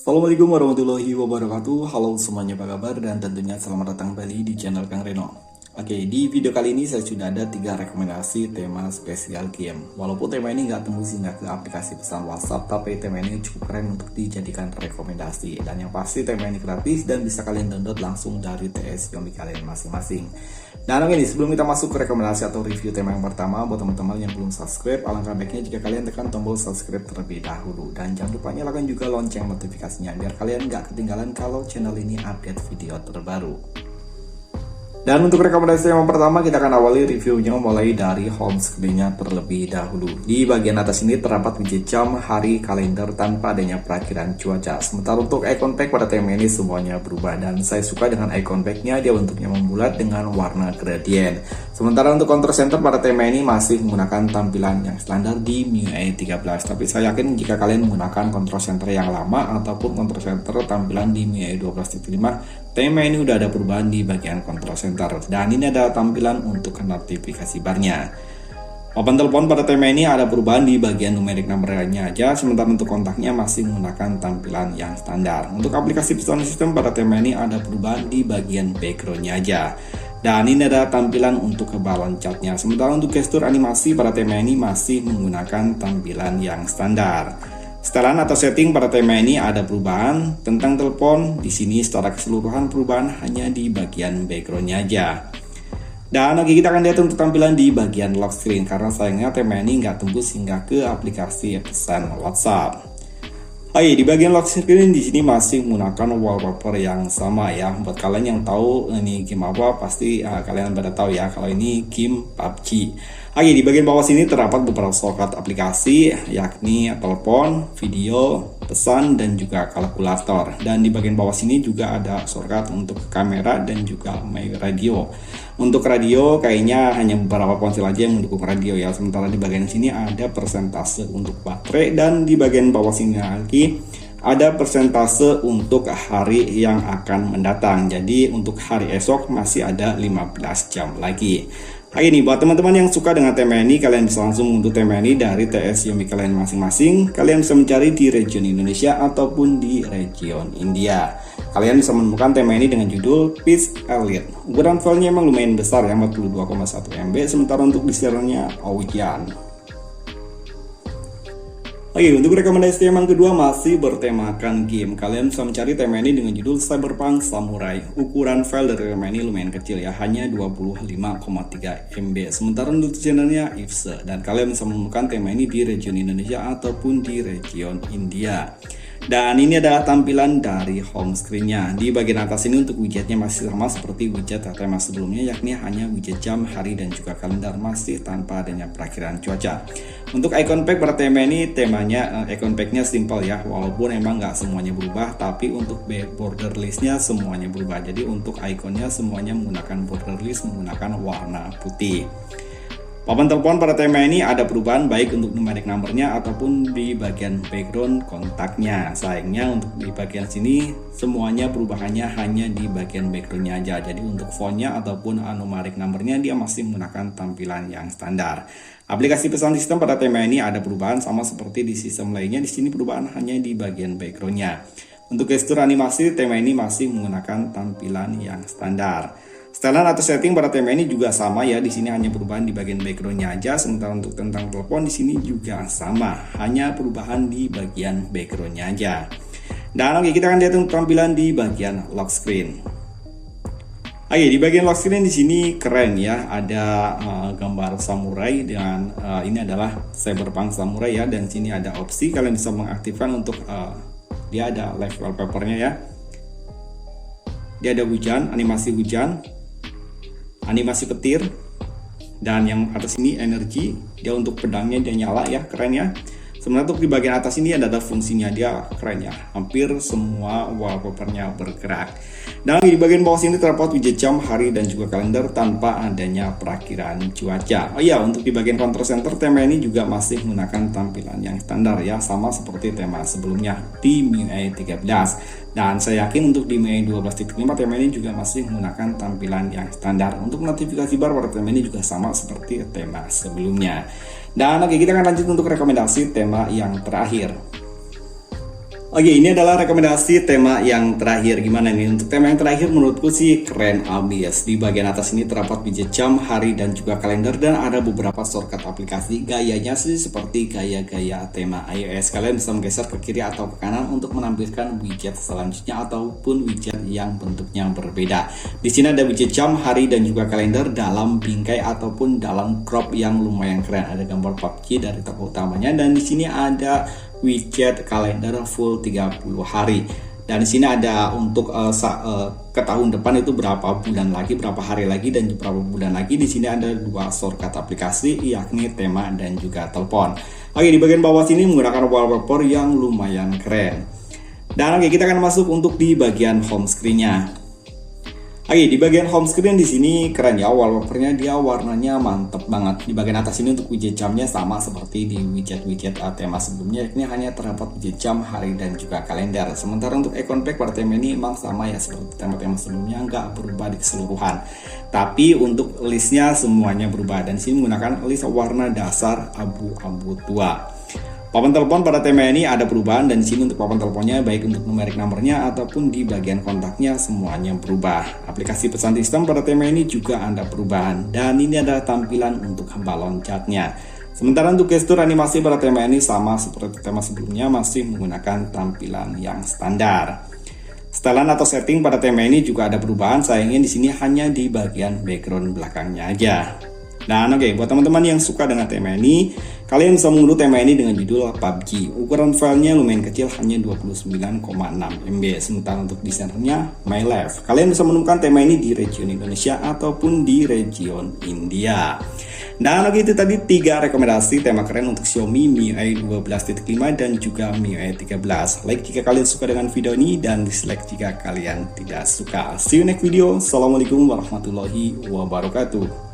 Assalamualaikum warahmatullahi wabarakatuh. Halo semuanya, apa kabar? Dan tentunya selamat datang kembali di channel Kang Reno. Oke, di video kali ini saya sudah ada 3 rekomendasi tema spesial game. Walaupun tema ini nggak tembus hingga ke aplikasi pesan WhatsApp, tapi tema ini cukup keren untuk dijadikan rekomendasi. Dan yang pasti tema ini gratis dan bisa kalian download langsung dari TS Yomi kalian masing-masing. Dan oke nih, sebelum kita masuk ke rekomendasi atau review tema yang pertama, buat teman-teman yang belum subscribe, alangkah baiknya jika kalian tekan tombol subscribe terlebih dahulu. Dan jangan lupa nyalakan juga lonceng notifikasinya, biar kalian nggak ketinggalan kalau channel ini update video terbaru. Dan untuk rekomendasi yang pertama, kita akan awali reviewnya mulai dari home screen-nya terlebih dahulu. Di bagian atas ini terdapat widget jam, hari, kalender tanpa adanya perakiraan cuaca. Sementara untuk icon pack pada tema ini semuanya berubah, dan saya suka dengan icon pack-nya, dia bentuknya membulat dengan warna gradient. Sementara untuk control center pada tema ini masih menggunakan tampilan yang standar di MIUI 13. Tapi saya yakin jika kalian menggunakan control center yang lama ataupun control center tampilan di MIUI 12.5, tema ini udah ada perubahan di bagian control center. Dan ini ada tampilan untuk notifikasi barnya. Papan telepon pada tema ini ada perubahan di bagian numerik nomornya aja, sementara untuk kontaknya masih menggunakan tampilan yang standar. Untuk aplikasi pesan sistem pada tema ini ada perubahan di bagian backgroundnya aja. Dan ini ada tampilan untuk kebalan catnya. Sementara untuk gestur animasi pada tema ini masih menggunakan tampilan yang standar. Setelan atau setting pada tema ini ada perubahan tentang telepon. Di sini secara keseluruhan perubahan hanya di bagian backgroundnya aja. Dan oke, kita akan lihat untuk tampilan di bagian lock screen, karena sayangnya tema ini nggak tembus hingga ke aplikasi pesan WhatsApp. Oke, di bagian lock screen di sini masih menggunakan wallpaper yang sama ya. Buat kalian yang tahu ini game apa, pasti kalian pada tahu ya kalau ini game PUBG. Oke, di bagian bawah sini terdapat beberapa shortcut aplikasi, yakni telepon, video, pesan, dan juga kalkulator. Dan di bagian bawah sini juga ada shortcut untuk kamera dan juga my radio. Untuk radio kayaknya hanya beberapa ponsel aja yang mendukung radio ya. Sementara di bagian sini ada persentase untuk baterai, dan di bagian bawah sini lagi ada persentase untuk hari yang akan mendatang. Jadi untuk hari esok masih ada 15 jam lagi. Oke nih, buat teman-teman yang suka dengan tema ini, kalian bisa langsung untuk tema ini dari TS Yomi kalian masing-masing. Kalian bisa mencari di region Indonesia ataupun di region India. Kalian bisa menemukan tema ini dengan judul Peace Elite. Ukuran filenya emang lumayan besar ya, 42,1 MB. Sementara untuk desainnya Ocean. Oke, untuk rekomendasi tema yang kedua masih bertemakan game. Kalian bisa mencari tema ini dengan judul Cyberpunk Samurai. Ukuran file dari tema ini lumayan kecil ya, hanya 25,3 MB. Sementara untuk channelnya IFSE. Dan kalian bisa menemukan tema ini di region Indonesia ataupun di region India. Dan ini adalah tampilan dari home screen-nya. Di bagian atas ini untuk widgetnya masih sama seperti widget tema sebelumnya, yakni hanya widget jam, hari, dan juga kalender, masih tanpa adanya perakiraan cuaca. Untuk icon pack pada tema ini, temanya icon pack-nya simple ya, walaupun emang nggak semuanya berubah, tapi untuk border list-nya semuanya berubah. Jadi untuk ikonnya semuanya menggunakan border list, menggunakan warna putih. Papan telepon pada tema ini ada perubahan baik untuk numerik nomornya ataupun di bagian background kontaknya. Sayangnya untuk di bagian sini semuanya perubahannya hanya di bagian backgroundnya aja. Jadi untuk fontnya ataupun numerik nomornya dia masih menggunakan tampilan yang standar. Aplikasi pesan sistem pada tema ini ada perubahan sama seperti di sistem lainnya. Di sini perubahan hanya di bagian backgroundnya. Untuk gestur animasi tema ini masih menggunakan tampilan yang standar. Setelan atau setting pada tema ini juga sama ya, di sini hanya perubahan di bagian backgroundnya aja. Sementara untuk tentang telepon di sini juga sama, hanya perubahan di bagian backgroundnya aja. Dan oke, kita akan lihat untuk tampilan di bagian lock screen. Oke, di bagian lock screen di sini keren ya, ada gambar samurai dengan ini adalah Cyberpunk Samurai ya, dan sini ada opsi kalian bisa mengaktifkan untuk dia ada live wallpapernya ya. Dia ada hujan, animasi hujan, animasi petir, dan yang atas ini energi. Dia untuk pedangnya dia nyala ya, keren ya. Sebenarnya untuk di bagian atas ini ada fungsinya, dia keren ya, hampir semua wallpapernya bergerak. Dan di bagian bawah sini terdapat widget jam, hari, dan juga kalender tanpa adanya perakiraan cuaca. Oh iya, untuk di bagian control center tema ini juga masih menggunakan tampilan yang standar ya, sama seperti tema sebelumnya di MIUI 13. Dan saya yakin untuk di MIUI 12.5 tema ini juga masih menggunakan tampilan yang standar. Untuk notifikasi bar pada tema ini juga sama seperti tema sebelumnya. Dan oke, kita akan lanjut untuk rekomendasi tema yang terakhir. Oke, ini adalah rekomendasi tema yang terakhir. Gimana nih? Untuk tema yang terakhir menurutku sih keren abis. Di bagian atas ini terdapat widget jam, hari, dan juga kalender. Dan ada beberapa shortcut aplikasi. Gayanya sih seperti gaya-gaya tema iOS. Kalian bisa menggeser ke kiri atau ke kanan untuk menampilkan widget selanjutnya ataupun widget yang bentuknya berbeda. Di sini ada widget jam, hari, dan juga kalender dalam bingkai ataupun dalam crop yang lumayan keren. Ada gambar PUBG dari toko utamanya, dan di sini ada widget kalender full 30 hari. Dan di sini ada untuk ke tahun depan itu berapa bulan lagi, berapa hari lagi, dan berapa bulan lagi. Di sini ada dua shortcut aplikasi, yakni tema dan juga telepon. Oke, di bagian bawah sini menggunakan wallpaper yang lumayan keren. Dan oke, kita akan masuk untuk di bagian home screen-nya. Oke, di bagian home screen di sini keren ya, wallpapernya dia warnanya mantep banget. Di bagian atas ini untuk widget jamnya sama seperti di widget-widget tema sebelumnya, ini hanya terdapat widget jam, hari, dan juga kalender. Sementara untuk icon pack pada tema ini emang sama ya seperti tema-tema sebelumnya, nggak berubah di keseluruhan. Tapi untuk listnya semuanya berubah, dan sini menggunakan list warna dasar abu-abu tua. Papan telepon pada tema ini ada perubahan, dan di sini untuk papan teleponnya baik untuk numerik nomornya ataupun di bagian kontaknya semuanya berubah. Aplikasi pesan sistem pada tema ini juga ada perubahan, dan ini adalah tampilan untuk balon catnya. Sementara untuk gestur animasi pada tema ini sama seperti tema sebelumnya, masih menggunakan tampilan yang standar. Setelan atau setting pada tema ini juga ada perubahan, sayangnya di sini hanya di bagian background belakangnya aja. Dan oke, buat teman-teman yang suka dengan tema ini, kalian bisa mengunduh tema ini dengan judul PUBG. Ukuran filenya lumayan kecil, hanya 29,6 MB. Sementara untuk desainernya My Life. Kalian bisa menemukan tema ini di region Indonesia ataupun di region India. Dan oke, itu tadi 3 rekomendasi tema keren untuk Xiaomi MIUI 12.5 dan juga MIUI 13. Like jika kalian suka dengan video ini, dan dislike jika kalian tidak suka. See you next video. Assalamualaikum warahmatullahi wabarakatuh.